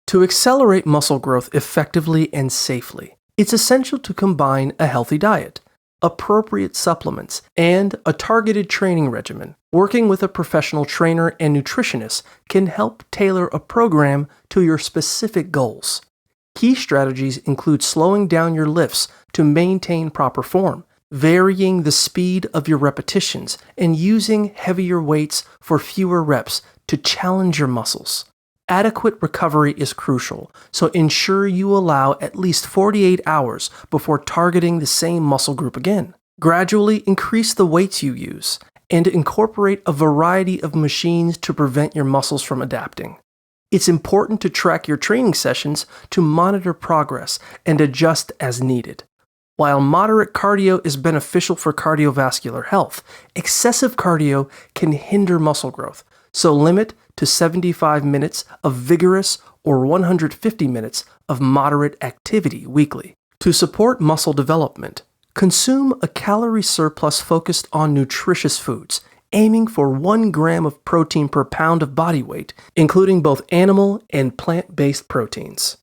To accelerate muscle growth effectively and safely, it's essential to combine a healthy diet, appropriate supplements, and a targeted training regimen. Working with a professional trainer and nutritionist can help tailor a program to your specific goals. Key strategies include slowing down your lifts to maintain proper form, varying the speed of your repetitions, and using heavier weights for fewer reps to challenge your muscles. Adequate recovery is crucial, so ensure you allow at least 48 hours before targeting the same muscle group again. Gradually increase the weights you use, and incorporate a variety of machines to prevent your muscles from adapting. It's important to track your training sessions to monitor progress and adjust as needed. While moderate cardio is beneficial for cardiovascular health, excessive cardio can hinder muscle growth, so limit to 75 minutes of vigorous or 150 minutes of moderate activity weekly. To support muscle development, consume a calorie surplus focused on nutritious foods, aiming for 1 gram of protein per pound of body weight, including both animal and plant-based proteins.